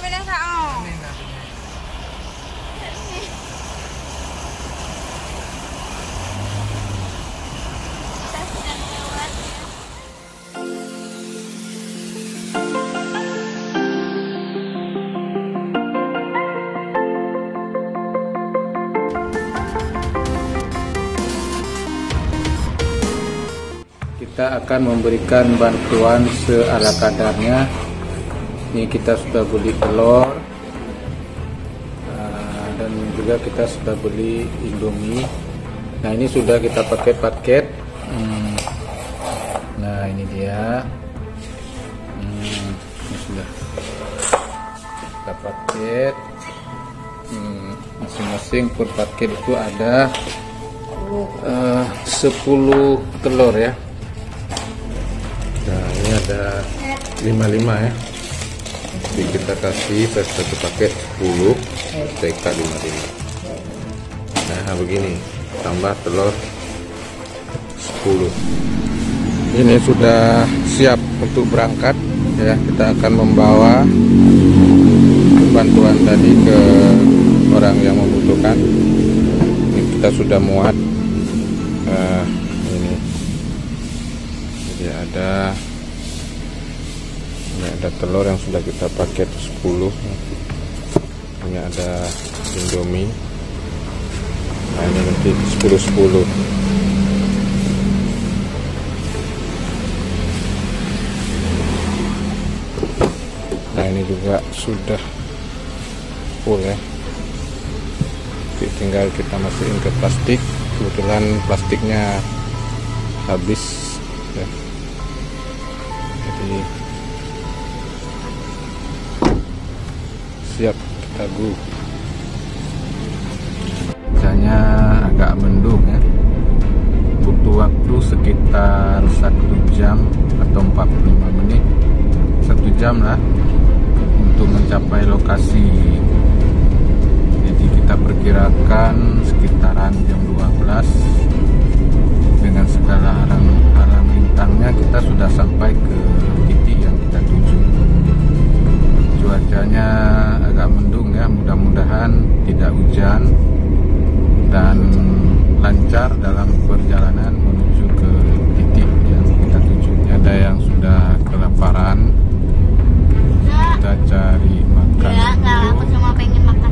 dah tak oh. Kita akan memberikan bantuan seala kadarnya. Ini kita sudah beli telur dan juga kita sudah beli Indomie. Nah ini sudah kita paket-paket. Nah ini dia. Ini sudah kita paket. Masing-masing per paket itu ada 10 telur ya. Nah ini ada 55 ya. Jadi kita kasih satu paket 10 TK 55. Nah begini, tambah telur 10. Ini sudah siap untuk berangkat ya. Kita akan membawa bantuan tadi ke orang yang membutuhkan. Ini kita sudah muat. Ini jadi ada telur yang sudah kita paket 10. Ini ada Indomie. Nah ini nanti 10. Nah ini juga sudah full ya. Jadi tinggal kita masukin ke plastik. Kebetulan plastiknya habis ya. Jadi siap kita go. Misalnya agak mendung ya, butuh waktu sekitar 1 jam atau 45 menit, 1 jam lah untuk mencapai lokasi. Jadi kita perkirakan sekitaran jam 12 dengan segala halang rintangnya kita sudah sampai ke titik yang kita tuju. Cuacanya agak mendung ya, mudah-mudahan tidak hujan dan lancar dalam perjalanan menuju ke titik yang kita tuju. Ada yang sudah kelaparan, kita cari makan dulu. Aku cuma pengen makan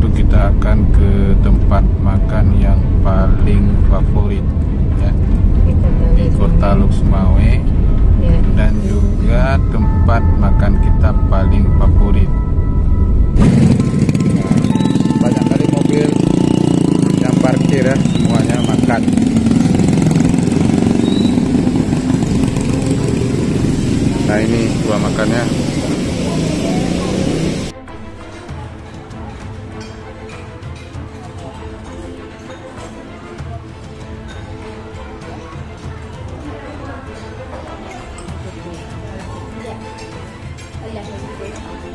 Itu kita akan ke tempat makan yang paling favorit ya, di Kota Luxmawe. Dan juga tempat makan kita paling favorit. Banyak kali mobil yang parkir ya, semuanya makan. Nah ini gua makannya.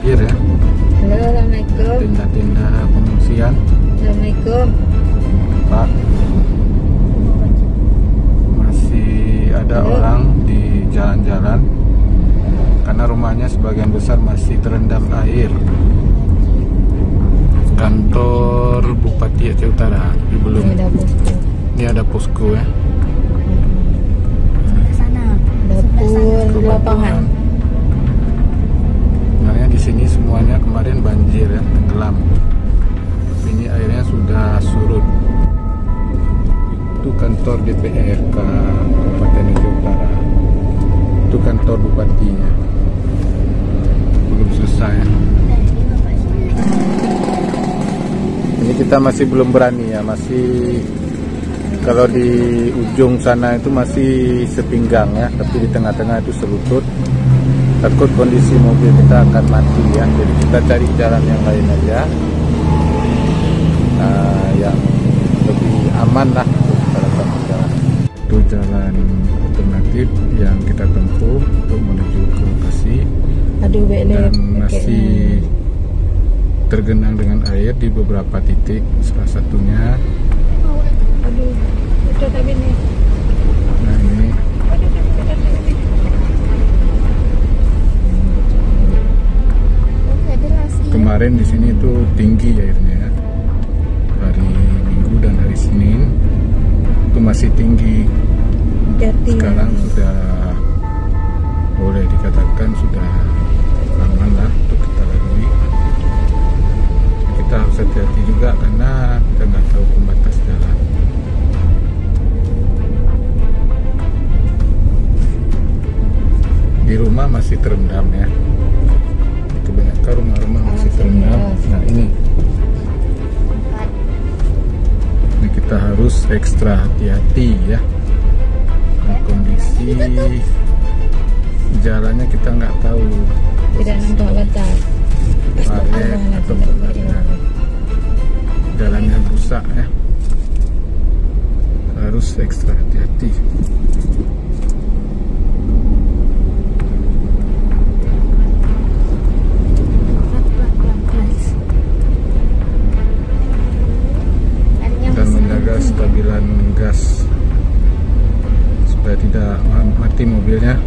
Ya. Halo, assalamualaikum. Tenda-tenda pengungsian. Assalamualaikum. Pak, masih ada orang di jalan-jalan karena rumahnya sebagian besar masih terendam air. Kantor Bupati Aceh Utara ini belum. Ini ada posko ya. Sana. Dapur lapangan. Sebenarnya di sini semuanya kemarin banjir ya, tenggelam. Tapi ini airnya sudah surut. Itu kantor DPRK Kabupaten Aceh Utara. Itu kantor bupatinya. Belum selesai. Ini kita masih belum berani ya, masih kalau di ujung sana itu masih sepinggang ya, tapi di tengah-tengah itu selutut. Takut kondisi mobil kita akan mati ya, jadi kita cari jalan yang lain aja, yang lebih aman lah pada satu jalan. Itu jalan alternatif yang kita tempuh untuk menuju ke lokasi. Dan masih tergenang dengan air di beberapa titik, salah satunya. Nah ini. kemarin di sini tuh tinggi airnya. Hari Minggu dan hari Senin itu masih tinggi. Hati-hati. Sekarang sudah boleh dikatakan sudah aman lah untuk kita lalui. Kita harus hati-hati juga karena kita nggak tahu pembatas jalan. Di rumah masih terendam ya. Kebanyakan rumah-rumah masih terendam. Nah ini kita harus ekstra hati-hati ya. Nah, kondisi jalannya kita nggak tahu. Tidak nampak batas. Palet atau jalannya rusak ya. Harus ekstra hati-hati. Dan menjaga stabilan gas supaya tidak mati mobilnya.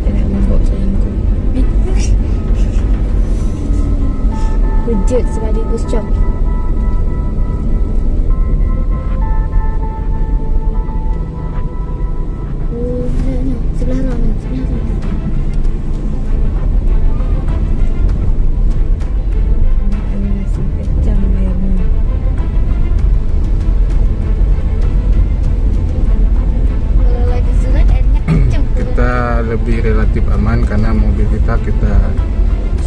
Tidak membawa sayangku. Wujud sekaligus coki. Sebelah sana, sebelah sana. Ini masih kecam airnya. Kalau lagi surut airnya kenceng. Kita lebih relatif aman karena mobil kita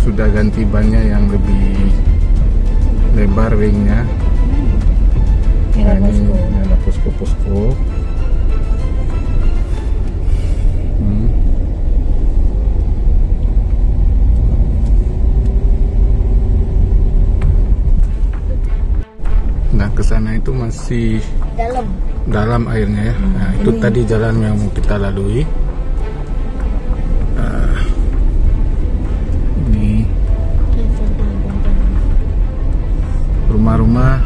sudah ganti bannya yang lebih lebar ringnya. Merah Nah, ini posko. ada posko-posko. Nah, ke sana itu masih dalam airnya ya. Nah, itu tadi jalan yang mau kita lalui. Ini rumah-rumah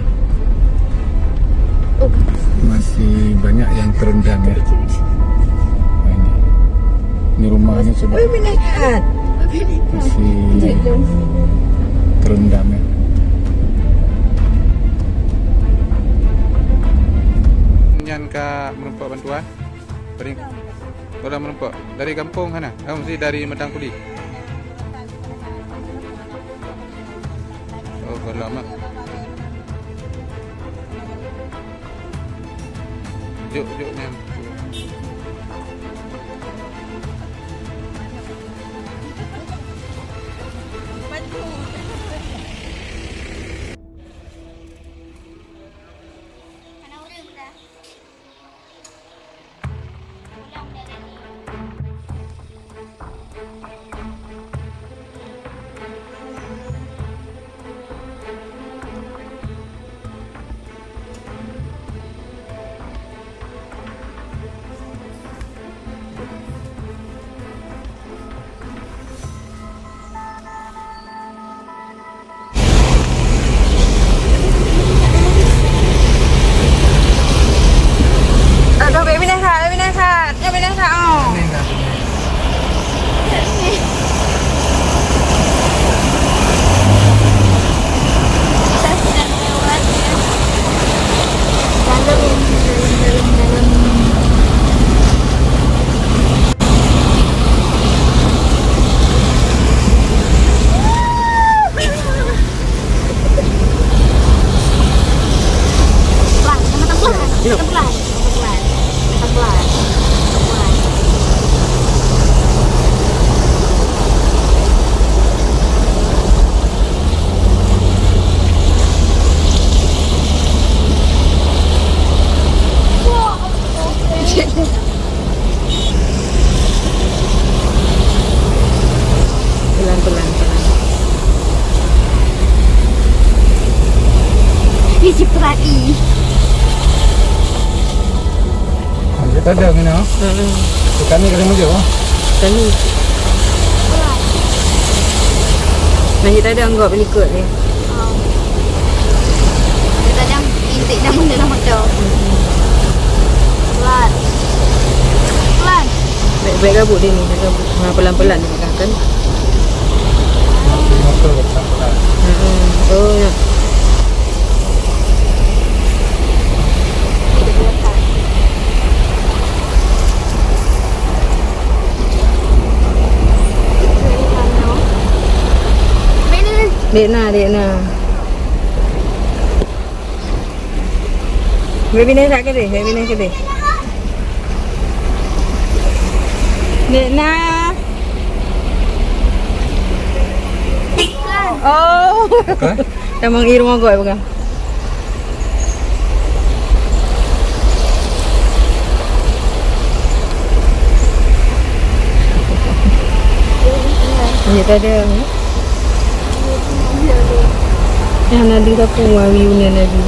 masih banyak yang terendam ya. Nah, ini rumahnya sudah Lihat. masih terendam ya. Nyan ka merempak bantuan? Beri. Kau dah merempak dari kampung mana? Kamu mesti dari Medang Kudi. Oh, kau lama. Juk Nyan. Kita ada ngene. Kami kali mojo. Tadi. Nah, kita ada anggap ikut ni. Kita dah intik dah benda dah macam. Pelan. Baik-baik gabut dia ni, pelan-pelan dia kan. betul pelan-pelan. Oh ya. Dek na. Baby ni tak ke deh? Dek na. Oh. Okay. Emang iru mo goy bukan? Iya tadi. Yang nadi aku wawiunya nadi.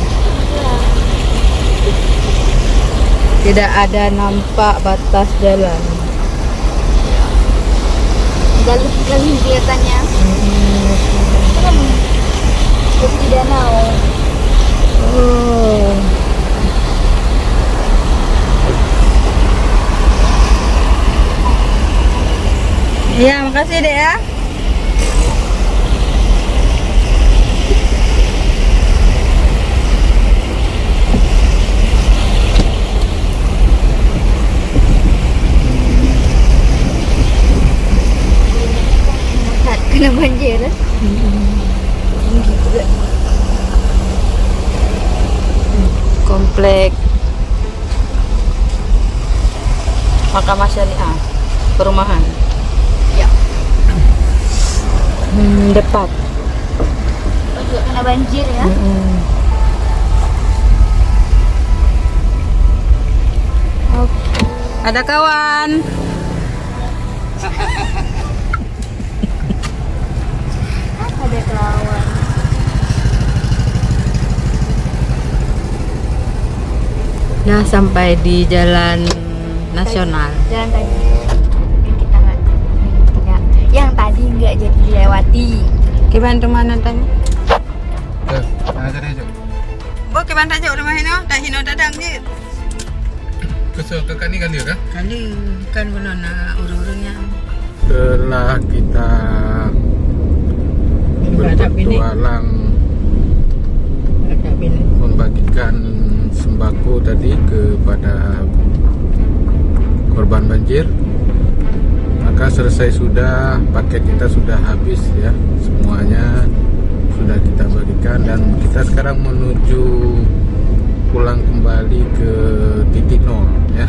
Tidak ada nampak batas jalan. Jalur kelihatannya. Seperti danau. Oh. Iya, makasih dek ya. Kena banjir. Tinggi juga. Komplek Mahkamah Syariah perumahan. Ya. Depan. Juga kena banjir ya. Oke. Ada kawan. Ada kawan. Nah, sampai di jalan nasional. Jalan tadi yang kita nggak, yang tadi nggak jadi dilewati. Gimana mana tanya? Mana tadi aja? Bo gimana aja rumah ini? Dah hino dadang je. Ke kani kan dia kan? Kali kan belum nak urut-urutnya. Setelah kita berpetualang membagikan sembako tadi kepada korban banjir, maka selesai sudah, paket kita sudah habis ya, semuanya sudah kita bagikan dan kita sekarang menuju pulang kembali ke titik nol ya.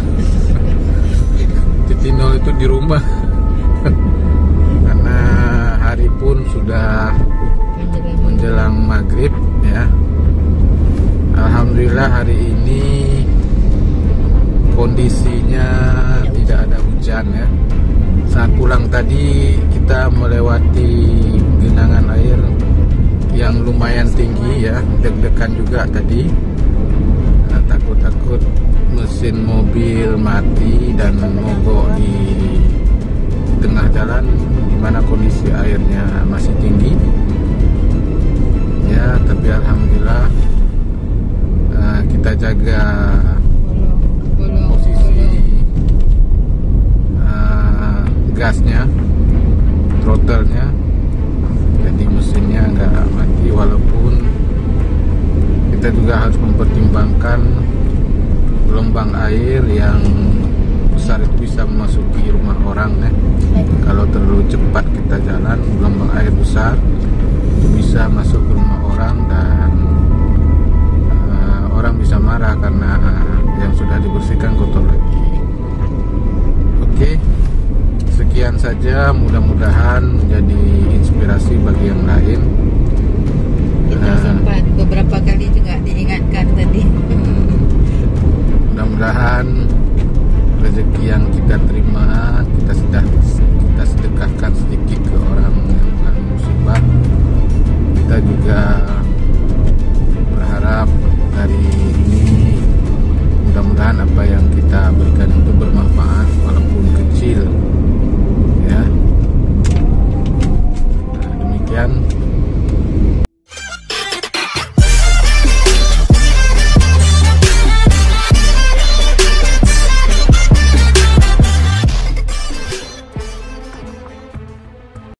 Titik nol itu di rumah karena hari pun sudah menjelang maghrib ya. Alhamdulillah hari ini kondisinya tidak ada hujan ya. Saat pulang tadi kita melewati genangan air yang lumayan tinggi ya, deg-degan juga tadi. Takut-takut mesin mobil mati dan mogok di tengah jalan di mana kondisi airnya masih tinggi. Ya, tapi alhamdulillah kita jaga posisi gasnya, throttle-nya, jadi mesinnya nggak mati, walaupun kita juga harus mempertimbangkan gelombang air yang besar itu bisa memasuki rumah orang ya. Kalau terlalu cepat kita jalan, gelombang air besar itu bisa masuk ke rumah orang dan orang bisa marah karena yang sudah dibersihkan kotor lagi. Oke, sekian saja, mudah-mudahan menjadi inspirasi bagi yang lain. Kita sempat beberapa kali juga diingatkan tadi. Mudah-mudahan rezeki yang kita terima kita sedekahkan sedikit ke orang yang musibah. Kita juga